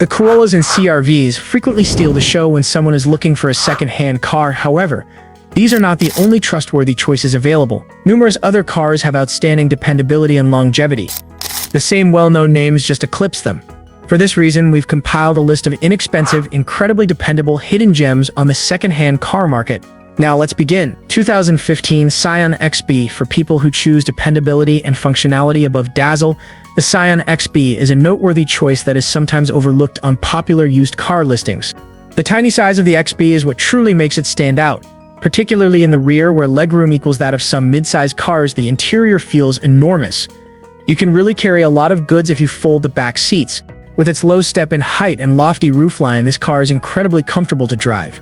The Corollas and CR-Vs frequently steal the show when someone is looking for a second-hand car. However, these are not the only trustworthy choices available. Numerous other cars have outstanding dependability and longevity. The same well-known names just eclipse them. For this reason, we've compiled a list of inexpensive, incredibly dependable hidden gems on the second-hand car market. Now let's begin. 2015 Scion XB. For people who choose dependability and functionality above dazzle, the Scion XB is a noteworthy choice that is sometimes overlooked on popular used car listings. The tiny size of the XB is what truly makes it stand out. Particularly in the rear, where legroom equals that of some mid-sized cars, the interior feels enormous. You can really carry a lot of goods if you fold the back seats. With its low step in height and lofty roofline, this car is incredibly comfortable to drive.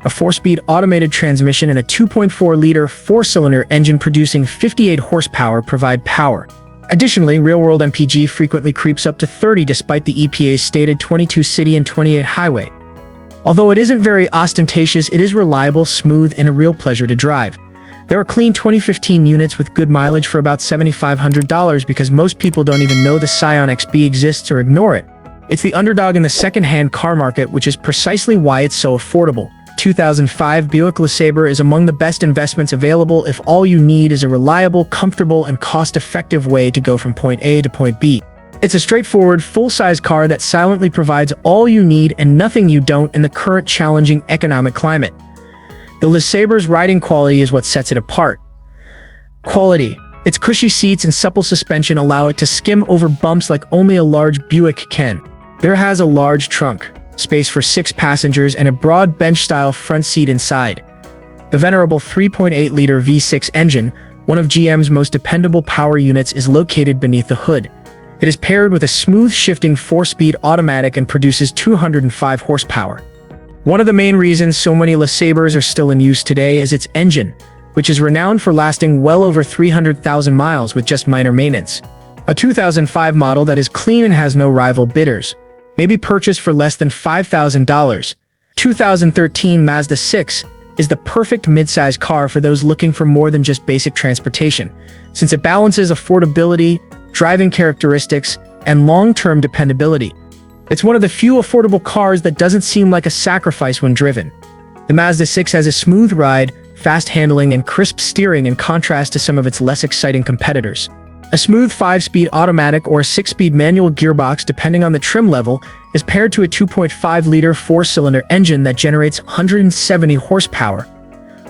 A 4-speed automated transmission and a 2.4-liter 4-cylinder engine producing 58 horsepower provide power. Additionally, real-world MPG frequently creeps up to 30 despite the EPA's stated 22 city and 28 highway. Although it isn't very ostentatious, it is reliable, smooth, and a real pleasure to drive. There are clean 2015 units with good mileage for about $7,500 because most people don't even know the Scion XB exists or ignore it. It's the underdog in the second-hand car market, which is precisely why it's so affordable. 2005 Buick LeSabre is among the best investments available if all you need is a reliable, comfortable, and cost-effective way to go from point A to point B. It's a straightforward, full-size car that silently provides all you need and nothing you don't in the current challenging economic climate. The LeSabre's riding quality is what sets it apart. Quality. Its cushy seats and supple suspension allow it to skim over bumps like only a large Buick can. There has a large trunk, space for 6 passengers, and a broad bench-style front seat inside. The venerable 3.8-liter V6 engine, one of GM's most dependable power units, is located beneath the hood. It is paired with a smooth shifting 4-speed automatic and produces 205 horsepower. One of the main reasons so many LeSabres are still in use today is its engine, which is renowned for lasting well over 300,000 miles with just minor maintenance. A 2005 model that is clean and has no rival bidders may be purchased for less than $5,000. 2013 Mazda 6 is the perfect mid-size car for those looking for more than just basic transportation, since it balances affordability, driving characteristics, and long-term dependability. It's one of the few affordable cars that doesn't seem like a sacrifice when driven. The Mazda 6 has a smooth ride, fast handling, and crisp steering in contrast to some of its less exciting competitors. A smooth 5-speed automatic or a 6-speed manual gearbox, depending on the trim level, is paired to a 2.5-liter 4-cylinder engine that generates 170 horsepower.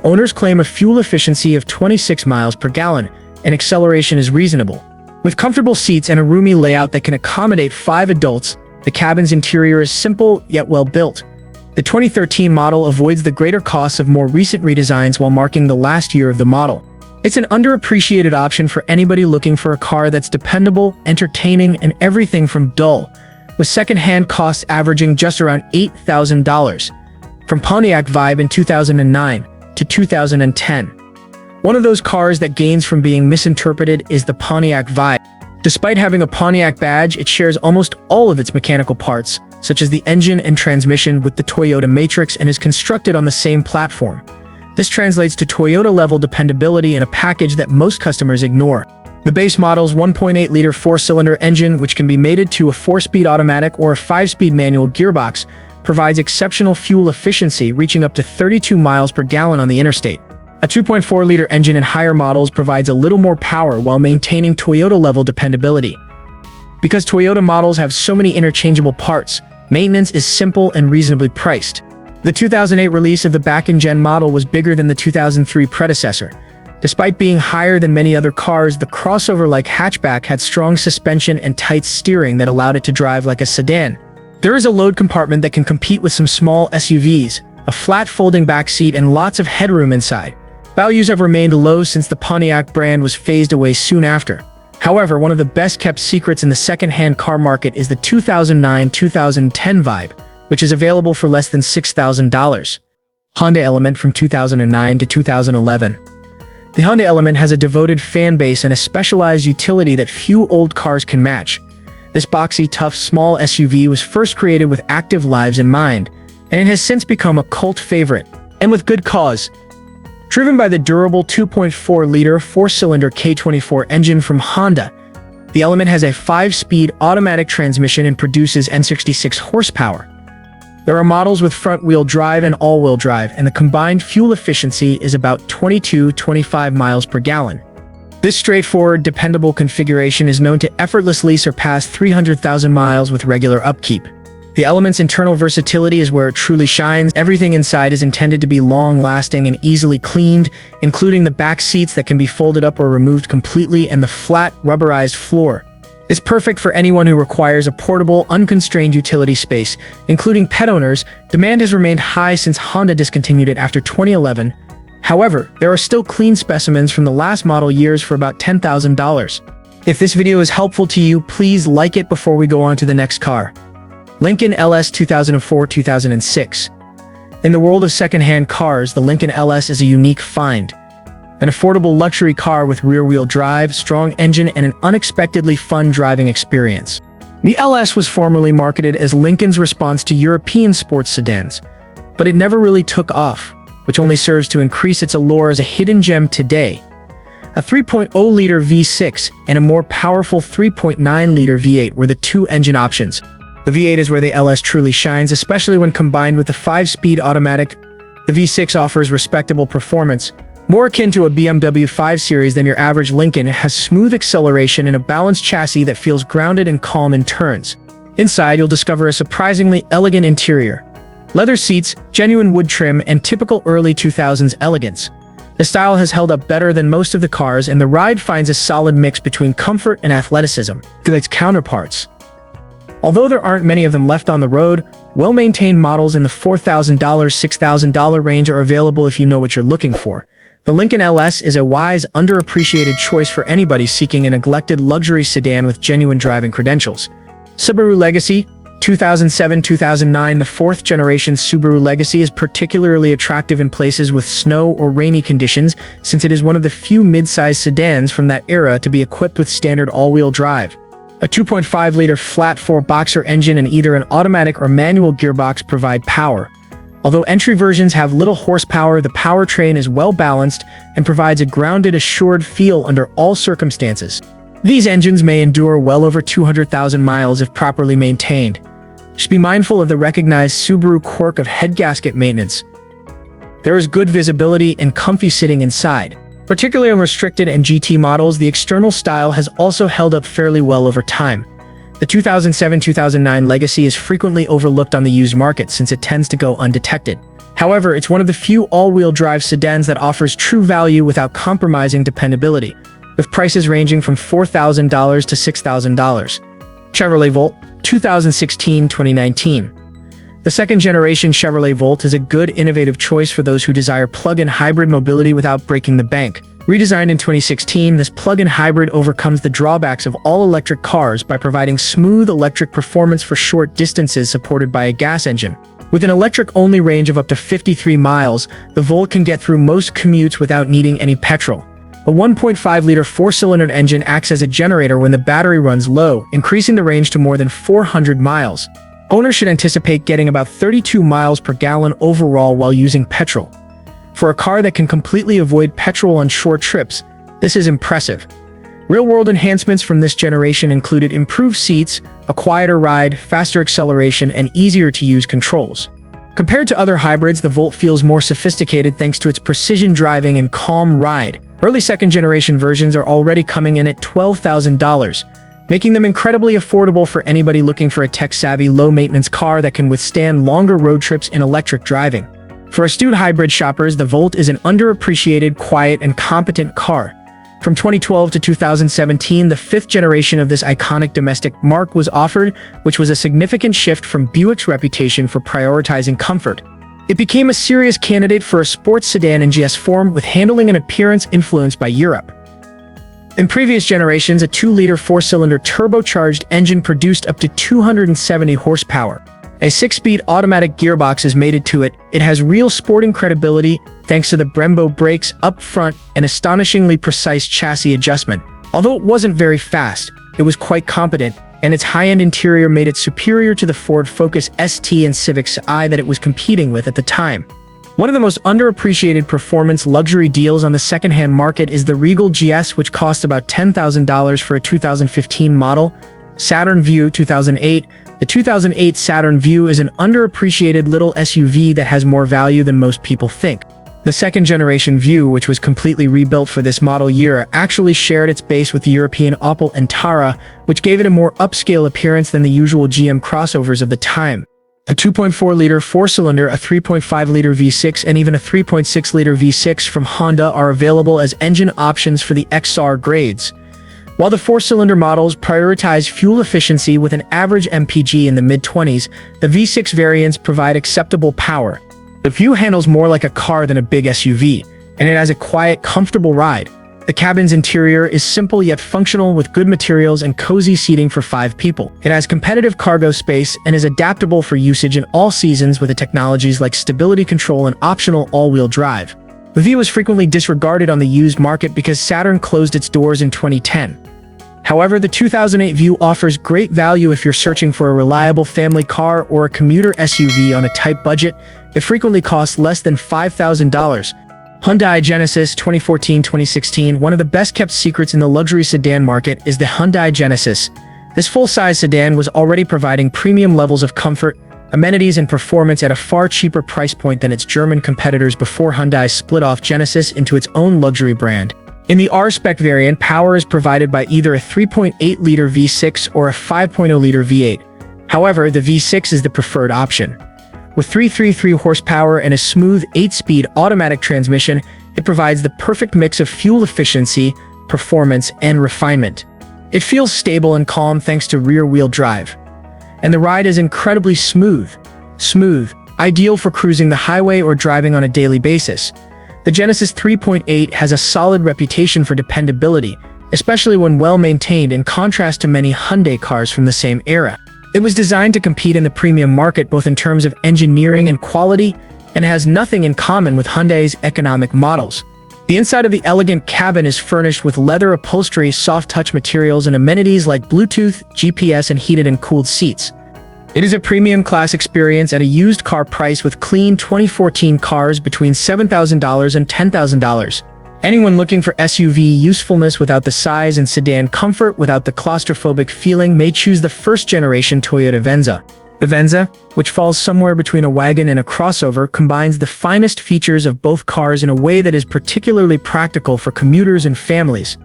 Owners claim a fuel efficiency of 26 miles per gallon, and acceleration is reasonable. With comfortable seats and a roomy layout that can accommodate 5 adults, the cabin's interior is simple yet well built. The 2013 model avoids the greater costs of more recent redesigns while marking the last year of the model. It's an underappreciated option for anybody looking for a car that's dependable, entertaining, and everything from dull, with second-hand costs averaging just around $8,000, from Pontiac Vibe in 2009 to 2010. One of those cars that gains from being misinterpreted is the Pontiac Vibe. Despite having a Pontiac badge, it shares almost all of its mechanical parts, such as the engine and transmission, with the Toyota Matrix and is constructed on the same platform. This translates to Toyota-level dependability in a package that most customers ignore. The base model's 1.8-liter 4-cylinder engine, which can be mated to a 4-speed automatic or a 5-speed manual gearbox, provides exceptional fuel efficiency, reaching up to 32 miles per gallon on the interstate. A 2.4-liter engine in higher models provides a little more power while maintaining Toyota-level dependability. Because Toyota models have so many interchangeable parts, maintenance is simple and reasonably priced. The 2008 release of the back-in-gen model was bigger than the 2003 predecessor. Despite being higher than many other cars, the crossover-like hatchback had strong suspension and tight steering that allowed it to drive like a sedan. There is a load compartment that can compete with some small SUVs, a flat folding back seat, and lots of headroom inside. Values have remained low since the Pontiac brand was phased away soon after. However, one of the best-kept secrets in the second-hand car market is the 2009-2010 Vibe, which is available for less than $6,000. Honda Element from 2009 to 2011. The Honda Element has a devoted fan base and a specialized utility that few old cars can match. This boxy, tough, small SUV was first created with active lives in mind, and it has since become a cult favorite, and with good cause. Driven by the durable 2.4-liter 4-cylinder K24 engine from Honda, The Element has a 5-speed automatic transmission and produces 66 horsepower. There are models with front-wheel drive and all-wheel drive, and the combined fuel efficiency is about 22-25 miles per gallon. This straightforward, dependable configuration is known to effortlessly surpass 300,000 miles with regular upkeep. The Element's internal versatility is where it truly shines. Everything inside is intended to be long-lasting and easily cleaned, including the back seats that can be folded up or removed completely and the flat, rubberized floor. It's perfect for anyone who requires a portable, unconstrained utility space, including pet owners. Demand has remained high since Honda discontinued it after 2011. However, there are still clean specimens from the last model years for about $10,000. If this video is helpful to you, please like it before we go on to the next car. Lincoln LS 2004-2006. In the world of second-hand cars, the Lincoln LS is a unique find. An affordable luxury car with rear-wheel drive, strong engine, and an unexpectedly fun driving experience. The LS was formerly marketed as Lincoln's response to European sports sedans, but it never really took off, which only serves to increase its allure as a hidden gem today. A 3.0-liter V6 and a more powerful 3.9-liter V8 were the two engine options. The V8 is where the LS truly shines, especially when combined with the 5-speed automatic. The V6 offers respectable performance, more akin to a BMW 5 Series than your average Lincoln. It has smooth acceleration and a balanced chassis that feels grounded and calm in turns. Inside, you'll discover a surprisingly elegant interior. Leather seats, genuine wood trim, and typical early 2000s elegance. The style has held up better than most of the cars, and the ride finds a solid mix between comfort and athleticism to its counterparts. Although there aren't many of them left on the road, well-maintained models in the $4,000, $6,000 range are available if you know what you're looking for. The Lincoln LS is a wise, underappreciated choice for anybody seeking a neglected luxury sedan with genuine driving credentials. Subaru Legacy 2007-2009. The fourth-generation Subaru Legacy is particularly attractive in places with snow or rainy conditions, since it is one of the few mid-size sedans from that era to be equipped with standard all-wheel drive. A 2.5-liter flat-four boxer engine and either an automatic or manual gearbox provide power. Although entry versions have little horsepower, the powertrain is well-balanced and provides a grounded, assured feel under all circumstances. These engines may endure well over 200,000 miles if properly maintained. Just be mindful of the recognized Subaru quirk of head gasket maintenance. There is good visibility and comfy sitting inside. Particularly on restricted and GT models, the external style has also held up fairly well over time. The 2007-2009 Legacy is frequently overlooked on the used market since it tends to go undetected. However, it's one of the few all-wheel drive sedans that offers true value without compromising dependability, with prices ranging from $4,000 to $6,000. Chevrolet Volt 2016-2019. The second-generation Chevrolet Volt is a good, innovative choice for those who desire plug-in hybrid mobility without breaking the bank. Redesigned in 2016, this plug-in hybrid overcomes the drawbacks of all-electric cars by providing smooth electric performance for short distances supported by a gas engine. With an electric-only range of up to 53 miles, the Volt can get through most commutes without needing any petrol. A 1.5-liter four-cylinder engine acts as a generator when the battery runs low, increasing the range to more than 400 miles. Owners should anticipate getting about 32 miles per gallon overall while using petrol. For a car that can completely avoid petrol on short trips, this is impressive. Real-world enhancements from this generation included improved seats, a quieter ride, faster acceleration, and easier-to-use controls. Compared to other hybrids, the Volt feels more sophisticated thanks to its precision driving and calm ride. Early second-generation versions are already coming in at $12,000. Making them incredibly affordable for anybody looking for a tech-savvy, low-maintenance car that can withstand longer road trips in electric driving. For astute hybrid shoppers, the Volt is an underappreciated, quiet, and competent car. From 2012 to 2017, the fifth generation of this iconic domestic marque was offered, which was a significant shift from Buick's reputation for prioritizing comfort. It became a serious candidate for a sports sedan in GS form, with handling and appearance influenced by Europe. In previous generations, a 2-liter four-cylinder turbocharged engine produced up to 270 horsepower. A 6-speed automatic gearbox is mated to it. It has real sporting credibility thanks to the Brembo brakes up front and astonishingly precise chassis adjustment. Although it wasn't very fast, it was quite competent, and its high-end interior made it superior to the Ford Focus ST and Civic Si that it was competing with at the time. One of the most underappreciated performance luxury deals on the secondhand market is the Regal GS, which costs about $10,000 for a 2015 model. Saturn Vue 2008. The 2008 Saturn Vue is an underappreciated little SUV that has more value than most people think. The second-generation Vue, which was completely rebuilt for this model year, actually shared its base with the European Opel Antara, which gave it a more upscale appearance than the usual GM crossovers of the time. A 2.4-liter four-cylinder, a 3.5-liter V6, and even a 3.6-liter V6 from Honda are available as engine options for the XR grades. While the four-cylinder models prioritize fuel efficiency with an average MPG in the mid-20s, the V6 variants provide acceptable power. The Vue handles more like a car than a big SUV, and it has a quiet, comfortable ride. The cabin's interior is simple yet functional, with good materials and cozy seating for 5 people. It has competitive cargo space and is adaptable for usage in all seasons with the technologies like stability control and optional all-wheel drive. The Vue was frequently disregarded on the used market because Saturn closed its doors in 2010. However, the 2008 Vue offers great value if you're searching for a reliable family car or a commuter SUV on a tight budget. It frequently costs less than $5,000. Hyundai Genesis 2014-2016. One of the best-kept secrets in the luxury sedan market is the Hyundai Genesis. This full-size sedan was already providing premium levels of comfort, amenities, and performance at a far cheaper price point than its German competitors before Hyundai split off Genesis into its own luxury brand. In the R-Spec variant, power is provided by either a 3.8-liter V6 or a 5.0-liter V8. However, the V6 is the preferred option. With 333 horsepower and a smooth 8-speed automatic transmission, it provides the perfect mix of fuel efficiency, performance, and refinement. It feels stable and calm thanks to rear-wheel drive. And the ride is incredibly smooth. Ideal for cruising the highway or driving on a daily basis. The Genesis 3.8 has a solid reputation for dependability, especially when well-maintained, in contrast to many Hyundai cars from the same era. It was designed to compete in the premium market both in terms of engineering and quality, and has nothing in common with Hyundai's economic models. The inside of the elegant cabin is furnished with leather upholstery, soft-touch materials, and amenities like Bluetooth, GPS, and heated and cooled seats. It is a premium class experience at a used car price, with clean 2014 cars between $7,000 and $10,000. Anyone looking for SUV usefulness without the size and sedan comfort without the claustrophobic feeling may choose the first-generation Toyota Venza. The Venza, which falls somewhere between a wagon and a crossover, combines the finest features of both cars in a way that is particularly practical for commuters and families.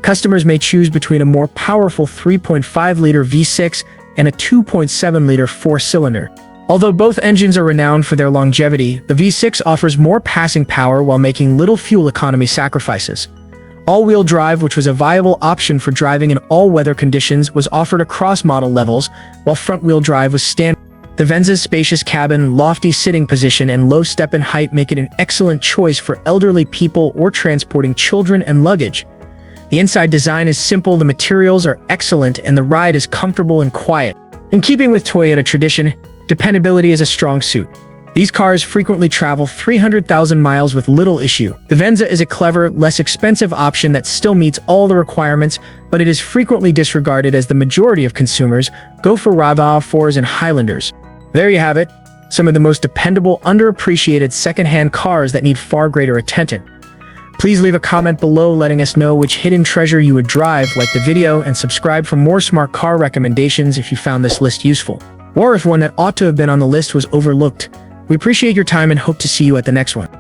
Customers may choose between a more powerful 3.5-liter V6 and a 2.7-liter four-cylinder. Although both engines are renowned for their longevity, the V6 offers more passing power while making little fuel economy sacrifices. All-wheel drive, which was a viable option for driving in all-weather conditions, was offered across model levels, while front-wheel drive was standard. The Venza's spacious cabin, lofty sitting position, and low step-in height make it an excellent choice for elderly people or transporting children and luggage. The inside design is simple, the materials are excellent, and the ride is comfortable and quiet. In keeping with Toyota tradition, dependability is a strong suit. These cars frequently travel 300,000 miles with little issue. The Venza is a clever, less expensive option that still meets all the requirements, but it is frequently disregarded as the majority of consumers go for RAV4s and Highlanders. There you have it, some of the most dependable, underappreciated second-hand cars that need far greater attention. Please leave a comment below letting us know which hidden treasure you would drive, like the video, and subscribe for more smart car recommendations if you found this list useful. Or if one that ought to have been on the list was overlooked. We appreciate your time and hope to see you at the next one.